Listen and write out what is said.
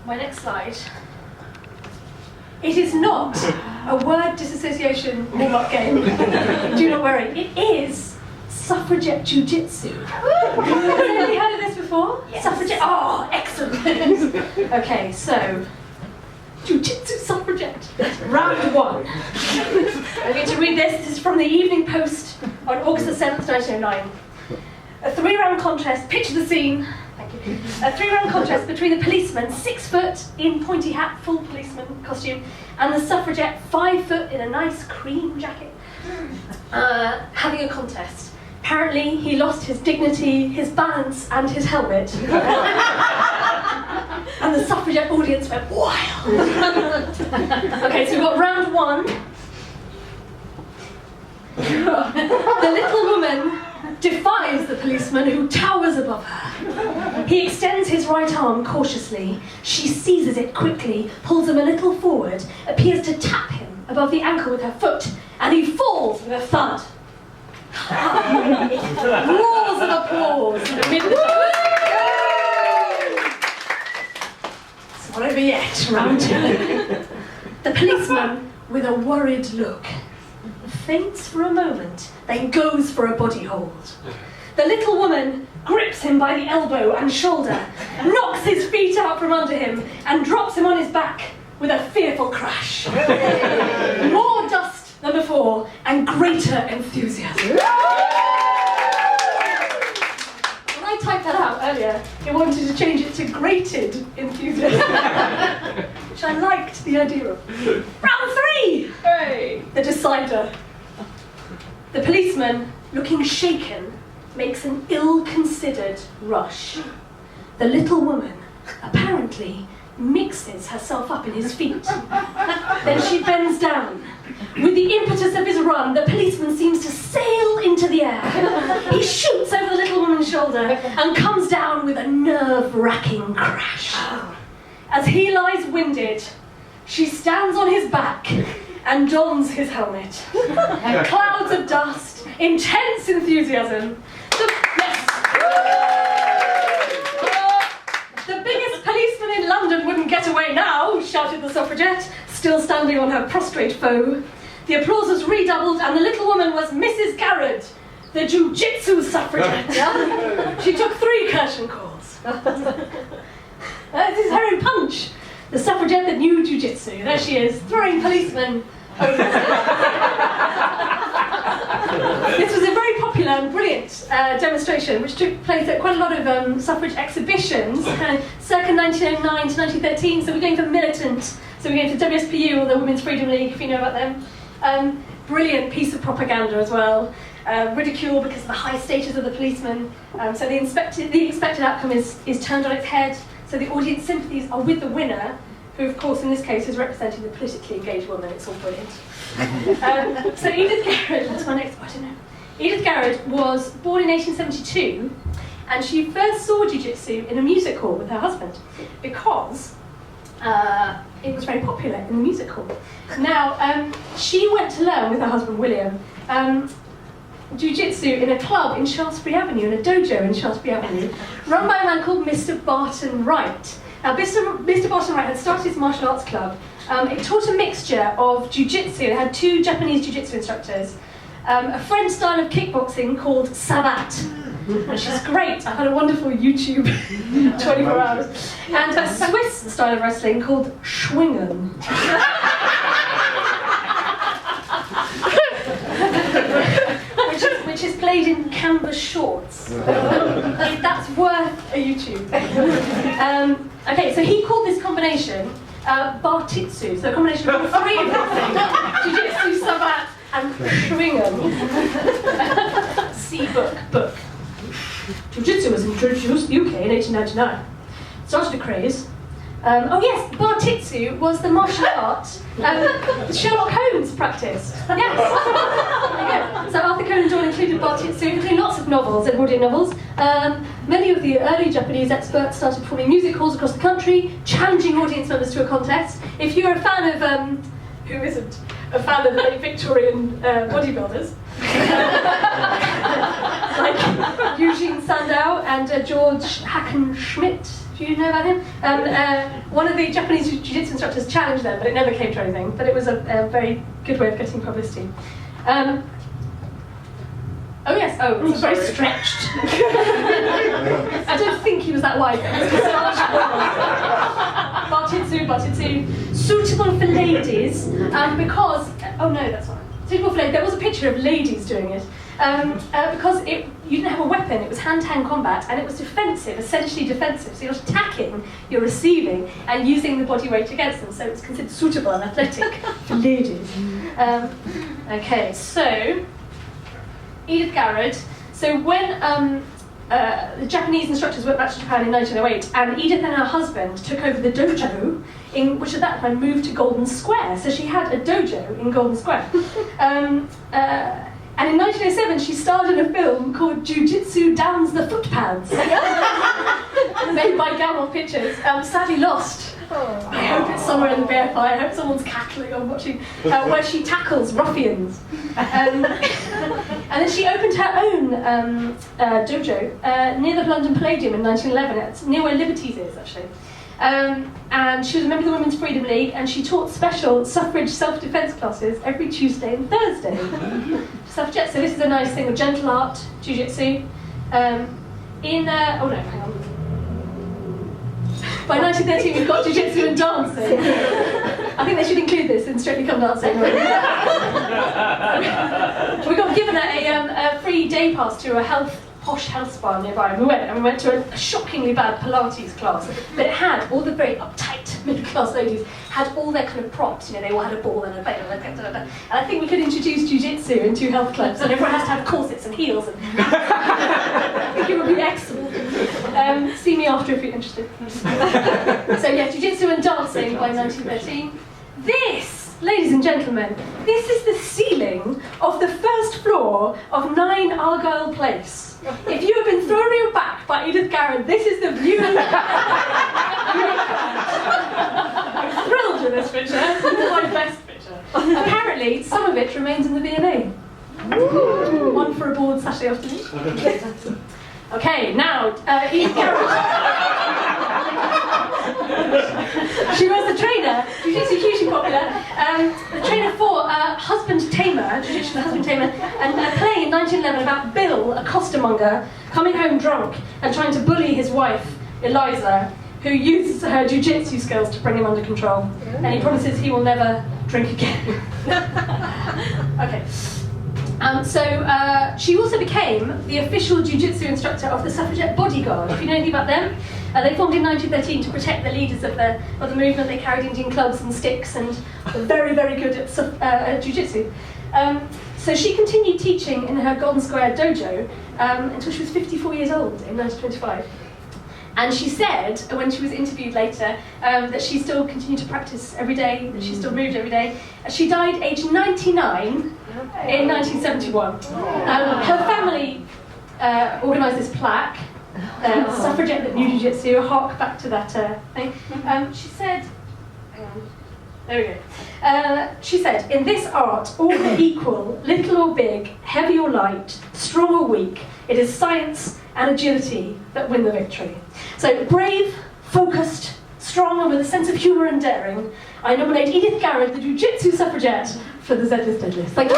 my next slide. It is not a word disassociation warm-up game. Do not worry. It is suffragette Ju-jitsu. Have you heard of this before? Yes. Suffragette. Oh, excellent. Okay, so Ju-jitsu suffragette. Round 1. I'm going to read this. This is from the Evening Post on August the 7th, 1909. A 3-round contest. Picture the scene. Thank you. A 3-round contest between the policeman, 6 foot in pointy hat, full policeman costume, and the suffragette, 5 foot in a nice cream jacket, having a contest. Apparently, he lost his dignity, his balance, and his helmet. And the suffragette audience went wild. Okay, so we've got round 1. The little woman defies the policeman, who towers above her. He extends his right arm cautiously. She seizes it quickly, pulls him a little forward, appears to tap him above the ankle with her foot, and he falls with a thud. Roars of applause amid the It's not over yet, round 2. The policeman, with a worried look, faints for a moment, then goes for a body hold. The little woman grips him by the elbow and shoulder, knocks his feet out from under him, and drops him on his back with a fearful crash. More dust than before, and greater enthusiasm. When I typed that out earlier, it wanted to change it to grated enthusiasm, which I liked the idea of. Round 3! Hooray! The decider. The policeman, looking shaken, makes an ill-considered rush. The little woman, apparently, mixes herself up in his feet. Then she bends down. With the impetus of his run, the policeman seems to sail into the air. He shoots over the little woman's shoulder and comes down with a nerve-wracking crash. As he lies winded, she stands on his back and dons his helmet. Clouds of dust, intense enthusiasm. The biggest policeman in London wouldn't get away now, shouted the suffragette, still standing on her prostrate foe. The applause was redoubled, and the little woman was Mrs. Garrud, the Ju-jitsu suffragette. She took 3 curtain calls. This is her in Punch. The suffragette that knew Ju-jitsu. There she is, throwing policemen over. This was a very popular and brilliant demonstration, which took place at quite a lot of suffrage exhibitions, circa 1909 to 1913. So we're going for militant. So we're going for WSPU, or the Women's Freedom League, if you know about them. Brilliant piece of propaganda as well. Ridicule because of the high status of the policeman. So the expected outcome is turned on its head. So the audience sympathies are with the winner, who of course in this case is representing the politically engaged woman. It's all brilliant. So Edith Garrud, what's my next? I don't know. Edith Garrud was born in 1872, and she first saw Ju-jitsu in a music hall with her husband because it was very popular in the music hall. Now, she went to learn with her husband William Ju-jitsu in a club in Shaftesbury Avenue, in a dojo in Shaftesbury Avenue, run by a man called Mr. Barton Wright. Now, Mr. Barton Wright had started his martial arts club. It taught a mixture of Ju-jitsu. It had 2 Japanese Ju-jitsu instructors, a French style of kickboxing called savate, which is great. I had a wonderful YouTube 24 hours, and a Swiss style of wrestling called schwingen. Which is played in canvas shorts. That's worth a YouTube. Okay, so he called this combination Bartitsu, so a combination of all 3 of them: Ju-jitsu, savate, and schwingen. See book. Ju-jitsu was introduced in the UK in 1899. Started a craze. Oh yes, Bartitsu was the martial art Sherlock Holmes practiced. Yes. There you go. So Arthur Conan Doyle included Bartitsu, including lots of novels, Edwardian novels. Many of the early Japanese experts started performing music halls across the country, challenging audience members to a contest. If you're a fan of, who isn't a fan of the late Victorian bodybuilders, like Eugene Sandow and George Hackenschmidt, if Do you know about him? One of the Japanese jiu-jitsu instructors challenged them, but it never came to anything. But it was a very good way of getting publicity. Oh yes, it was very stretched. I don't think he was that wide. Barjitsu, suitable for ladies, because, oh no, that's not right. Suitable for ladies, there was a picture of ladies doing it, because you didn't have a weapon, it was hand-to-hand combat, and it was defensive, essentially defensive, so you're attacking, you're receiving, and using the body weight against them, so it's considered suitable and athletic for ladies. Okay, so, Edith Garrud. So when the Japanese instructors went back to Japan in 1908, and Edith and her husband took over the dojo, which at that time moved to Golden Square. So she had a dojo in Golden Square. And in 1907, she starred in a film called Ju-jitsu Downs the Footpads, made by Gammel Pictures. Sadly lost. I hope it's somewhere in the BFI. I hope someone's cackling or watching, where she tackles ruffians. And then she opened her own dojo near the London Palladium in 1911. It's near where Liberties is, actually. And she was a member of the Women's Freedom League, and she taught special suffrage self-defence classes every Tuesday and Thursday. Suffragette. So this is a nice thing of gentle art, jiu-jitsu. Oh no, hang on. By 1913, we've got jiu-jitsu and dancing. I think they should include this in Strictly Come Dancing. We got given a free day pass to a posh health spa nearby, and we went to a shockingly bad Pilates class, but it had all the very uptight middle-class ladies had all their kind of props, they all had a ball and a veil, and I think we could introduce jiu-jitsu into health clubs, and everyone has to have corsets and heels, and I think it would be excellent. See me after if you're interested. So yeah, jiu-jitsu and dancing by 1913. This, ladies and gentlemen, this is the ceiling of the first floor of 9 Argyle Place. If you have been thrown on your back by Edith Garrud, this is the view. I'm thrilled with this picture. This is my best picture. Apparently, some of it remains in the V&A. One for a board Saturday afternoon. Okay, now, Edith Garrud. She was the trainer, jiu-jitsu hugely popular, the trainer for Husband Tamer, jiu-jitsu the Husband Tamer, and a play in 1911 about Bill, a costermonger, coming home drunk and trying to bully his wife, Eliza, who uses her jiu-jitsu skills to bring him under control. And he promises he will never drink again. Okay. She also became the official jiu-jitsu instructor of the suffragette bodyguard. If you know anything about them, they formed in 1913 to protect the leaders of the movement. They carried Indian clubs and sticks, and were very, very good at jiu-jitsu. So she continued teaching in her Golden Square dojo until she was 54 years old in 1925. And she said, when she was interviewed later, that she still continued to practice every day, that she still moved every day. She died aged 99 in 1971. Her family organised this plaque, suffragette that knew jiu-jitsu, hark back to that thing. She said, hang on, there we go. She said, in this art, all are equal, little or big, heavy or light, strong or weak. It is science and agility that win the victory. So brave, focused, strong, and with a sense of humour and daring, I nominate Edith Garrud, the Jiu-Jitsu suffragette, for the Z-list deadlift. Thank you.